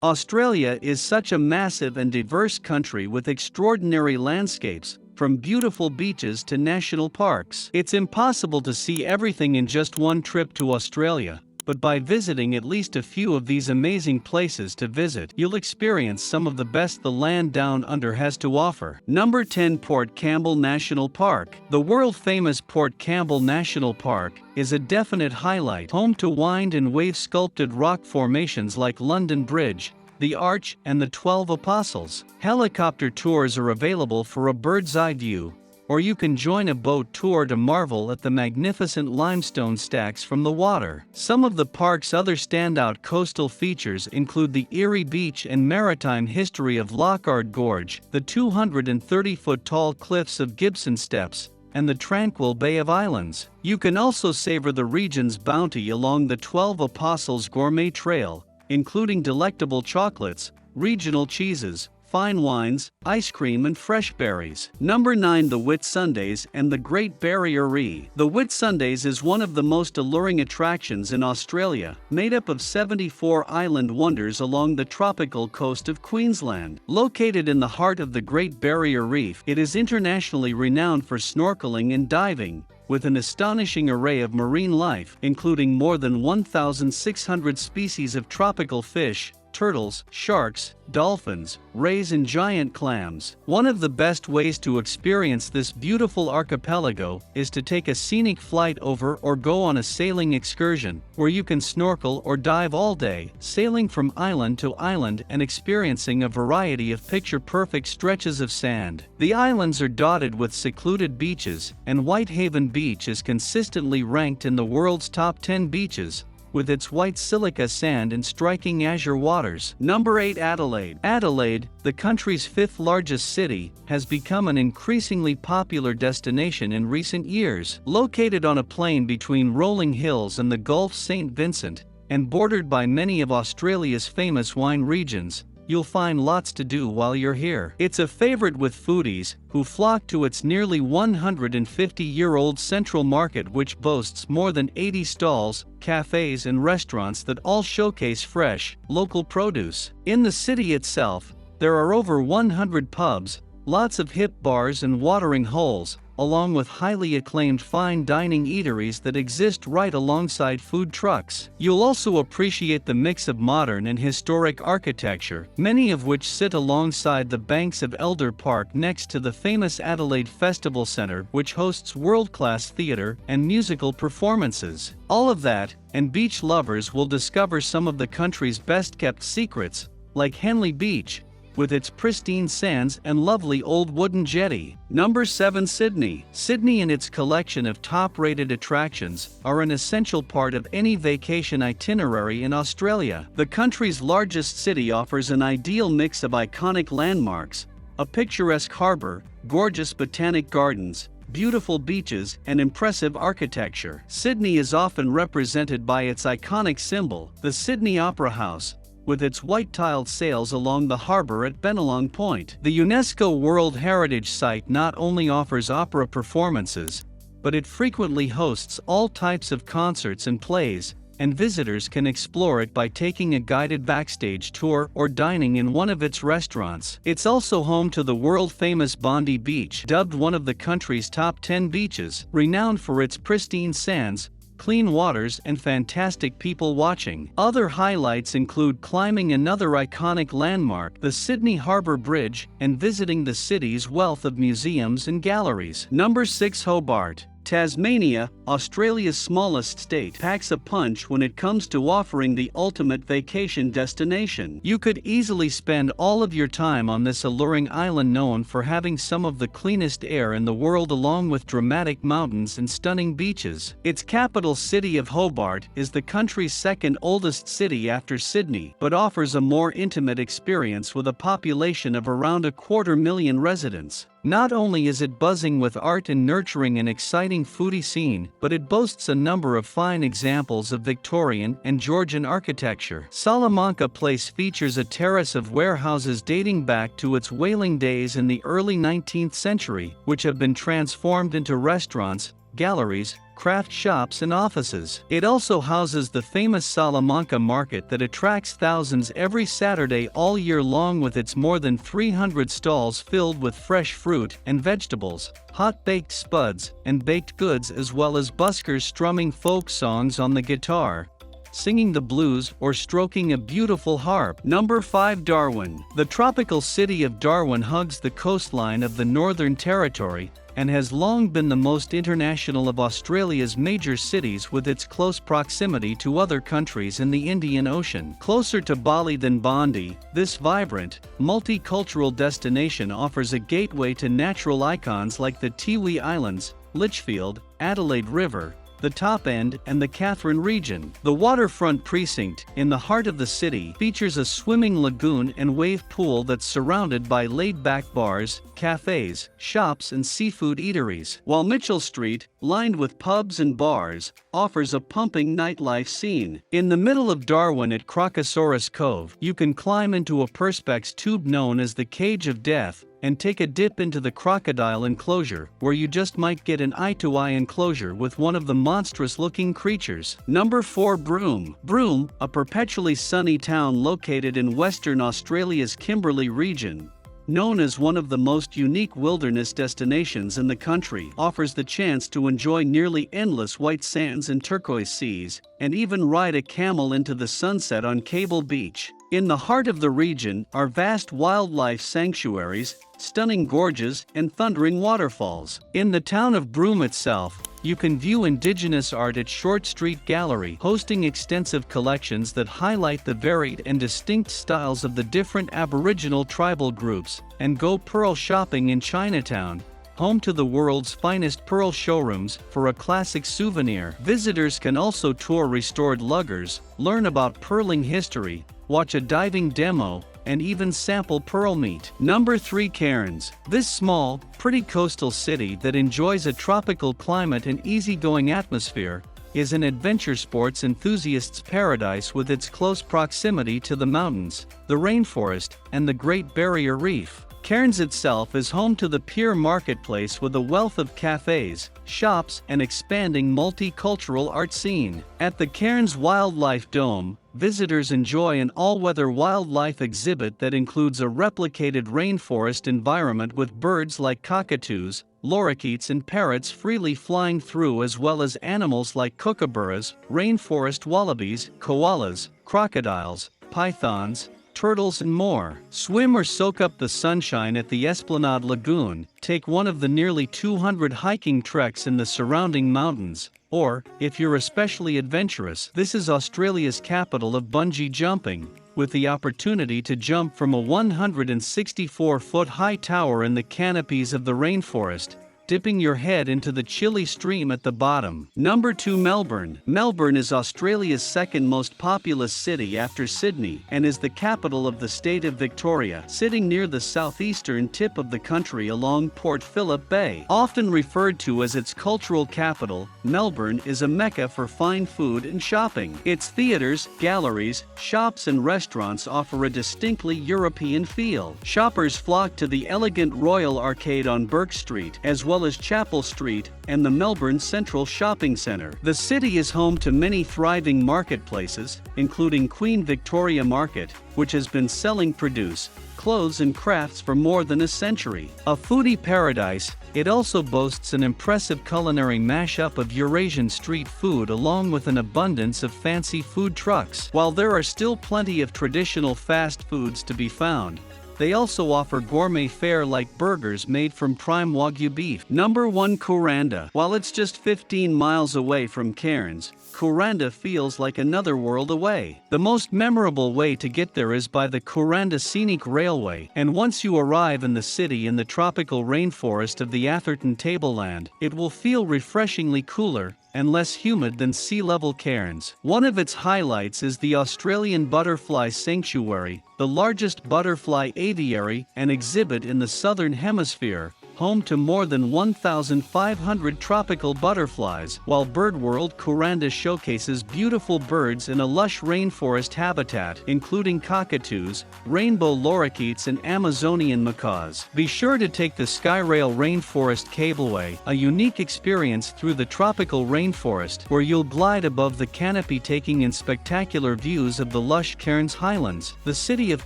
Australia is such a massive and diverse country with extraordinary landscapes, from beautiful beaches to national parks. It's impossible to see everything in just one trip to Australia, but by visiting at least a few of these amazing places to visit, you'll experience some of the best the land down under has to offer. Number 10. Port Campbell National Park. The world-famous Port Campbell National Park is a definite highlight, home to wind and wave-sculpted rock formations like London Bridge, the Arch, and the 12 Apostles. Helicopter tours are available for a bird's-eye view, or you can join a boat tour to marvel at the magnificent limestone stacks from the water. Some of the park's other standout coastal features include the Erie Beach and maritime history of Lockhart Gorge, the 230-foot-tall cliffs of Gibson Steps, and the tranquil Bay of Islands. You can also savor the region's bounty along the 12 Apostles Gourmet Trail, including delectable chocolates, regional cheeses, fine wines, ice cream and fresh berries. Number 9. The Whitsundays and the Great Barrier Reef. The Whitsundays is one of the most alluring attractions in Australia, made up of 74 island wonders along the tropical coast of Queensland. Located in the heart of the Great Barrier Reef, it is internationally renowned for snorkeling and diving, with an astonishing array of marine life, including more than 1,600 species of tropical fish, turtles, sharks, dolphins, rays and giant clams. One of the best ways to experience this beautiful archipelago is to take a scenic flight over or go on a sailing excursion, where you can snorkel or dive all day, sailing from island to island and experiencing a variety of picture-perfect stretches of sand. The islands are dotted with secluded beaches, and Whitehaven Beach is consistently ranked in the world's top 10 beaches, with its white silica sand and striking azure waters. Number 8. Adelaide. Adelaide, the country's fifth largest city, has become an increasingly popular destination in recent years. Located on a plain between rolling hills and the Gulf St. Vincent, and bordered by many of Australia's famous wine regions, you'll find lots to do while you're here. It's a favorite with foodies, who flock to its nearly 150-year-old central market, which boasts more than 80 stalls, cafes and restaurants that all showcase fresh, local produce. In the city itself, there are over 100 pubs, lots of hip bars and watering holes, along with highly acclaimed fine dining eateries that exist right alongside food trucks. You'll also appreciate the mix of modern and historic architecture, many of which sit alongside the banks of Elder Park next to the famous Adelaide Festival Centre, which hosts world-class theatre and musical performances. All of that, and beach lovers will discover some of the country's best-kept secrets, like Henley Beach, with its pristine sands and lovely old wooden jetty. Number 7. Sydney. Sydney and its collection of top-rated attractions are an essential part of any vacation itinerary in Australia. The country's largest city offers an ideal mix of iconic landmarks, a picturesque harbour, gorgeous botanic gardens, beautiful beaches, and impressive architecture. Sydney is often represented by its iconic symbol, the Sydney Opera House, with its white-tiled sails along the harbour at Bennelong Point. The UNESCO World Heritage Site not only offers opera performances, but it frequently hosts all types of concerts and plays, and visitors can explore it by taking a guided backstage tour or dining in one of its restaurants. It's also home to the world-famous Bondi Beach, dubbed one of the country's top 10 beaches, renowned for its pristine sands, clean waters and fantastic people watching. Other highlights include climbing another iconic landmark, the Sydney Harbour Bridge, and visiting the city's wealth of museums and galleries. Number 6. Hobart. Tasmania, Australia's smallest state, packs a punch when it comes to offering the ultimate vacation destination. You could easily spend all of your time on this alluring island known for having some of the cleanest air in the world, along with dramatic mountains and stunning beaches. Its capital city of Hobart is the country's second oldest city after Sydney, but offers a more intimate experience with a population of around 250,000 residents. Not only is it buzzing with art and nurturing an exciting foodie scene, but it boasts a number of fine examples of Victorian and Georgian architecture. Salamanca Place features a terrace of warehouses dating back to its whaling days in the early 19th century, which have been transformed into restaurants, galleries, craft shops and offices. It also houses the famous Salamanca market that attracts thousands every Saturday all year long with its more than 300 stalls filled with fresh fruit and vegetables, hot-baked spuds, and baked goods, as well as buskers strumming folk songs on the guitar, singing the blues, or stroking a beautiful harp. Number 5. Darwin. The tropical city of Darwin hugs the coastline of the Northern Territory and has long been the most international of Australia's major cities with its close proximity to other countries in the Indian Ocean. Closer to Bali than Bondi, this vibrant, multicultural destination offers a gateway to natural icons like the Tiwi Islands, Litchfield, Adelaide River, the Top End, and the Katherine region. The waterfront precinct, in the heart of the city, features a swimming lagoon and wave pool that's surrounded by laid-back bars, cafes, shops, and seafood eateries, while Mitchell Street, lined with pubs and bars, offers a pumping nightlife scene. In the middle of Darwin at Crocosaurus Cove, you can climb into a perspex tube known as the Cage of Death, and take a dip into the crocodile enclosure, where you just might get an eye-to-eye enclosure with one of the monstrous-looking creatures. Number 4. Broome. Broome, a perpetually sunny town located in Western Australia's Kimberley region, known as one of the most unique wilderness destinations in the country, offers the chance to enjoy nearly endless white sands and turquoise seas, and even ride a camel into the sunset on Cable Beach. In the heart of the region are vast wildlife sanctuaries, stunning gorges, and thundering waterfalls. In the town of Broome itself, you can view indigenous art at Short Street Gallery, hosting extensive collections that highlight the varied and distinct styles of the different Aboriginal tribal groups, and go pearl shopping in Chinatown, home to the world's finest pearl showrooms, for a classic souvenir. Visitors can also tour restored luggers, learn about pearling history, watch a diving demo, and even sample pearl meat. Number 3. Cairns. This small, pretty coastal city that enjoys a tropical climate and easygoing atmosphere is an adventure sports enthusiast's paradise with its close proximity to the mountains, the rainforest, and the Great Barrier Reef. Cairns itself is home to the Pier Marketplace with a wealth of cafes, shops, and expanding multicultural art scene. At the Cairns Wildlife Dome, visitors enjoy an all-weather wildlife exhibit that includes a replicated rainforest environment with birds like cockatoos, lorikeets and parrots freely flying through, as well as animals like kookaburras, rainforest wallabies, koalas, crocodiles, pythons, turtles and more. Swim or soak up the sunshine at the Esplanade Lagoon, take one of the nearly 200 hiking treks in the surrounding mountains, or, if you're especially adventurous, this is Australia's capital of bungee jumping, with the opportunity to jump from a 164-foot high tower in the canopies of the rainforest, dipping your head into the chilly stream at the bottom. Number 2. Melbourne. Melbourne is Australia's second most populous city after Sydney, and is the capital of the state of Victoria, sitting near the southeastern tip of the country along Port Phillip Bay. Often referred to as its cultural capital, Melbourne is a mecca for fine food and shopping. Its theatres, galleries, shops and restaurants offer a distinctly European feel. Shoppers flock to the elegant Royal Arcade on Burke Street, as well as Chapel Street and the Melbourne Central Shopping Centre. The city is home to many thriving marketplaces, including Queen Victoria Market, which has been selling produce, clothes and crafts for more than a century. A foodie paradise, it also boasts an impressive culinary mashup of Eurasian street food along with an abundance of fancy food trucks. While there are still plenty of traditional fast foods to be found, they also offer gourmet fare like burgers made from prime Wagyu beef. Number 1. Koranda. While it's just 15 miles away from Cairns, Koranda feels like another world away. The most memorable way to get there is by the Koranda Scenic Railway, and once you arrive in the city in the tropical rainforest of the Atherton Tableland, it will feel refreshingly cooler and less humid than sea-level Cairns. One of its highlights is the Australian Butterfly Sanctuary, the largest butterfly aviary and exhibit in the Southern Hemisphere, home to more than 1,500 tropical butterflies, while BirdWorld Koranda showcases beautiful birds in a lush rainforest habitat, including cockatoos, rainbow lorikeets and Amazonian macaws. Be sure to take the Skyrail Rainforest cableway, a unique experience through the tropical rainforest, where you'll glide above the canopy taking in spectacular views of the lush Cairns Highlands, the city of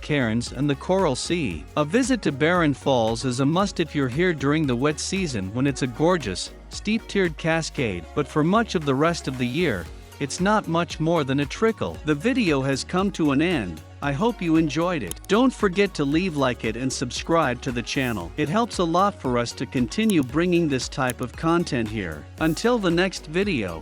Cairns and the Coral Sea. A visit to Barron Falls is a must if you're here during the wet season when it's a gorgeous, steep-tiered cascade, but for much of the rest of the year, it's not much more than a trickle. The video has come to an end. I hope you enjoyed it. Don't forget to like it and subscribe to the channel. It helps a lot for us to continue bringing this type of content here. Until the next video.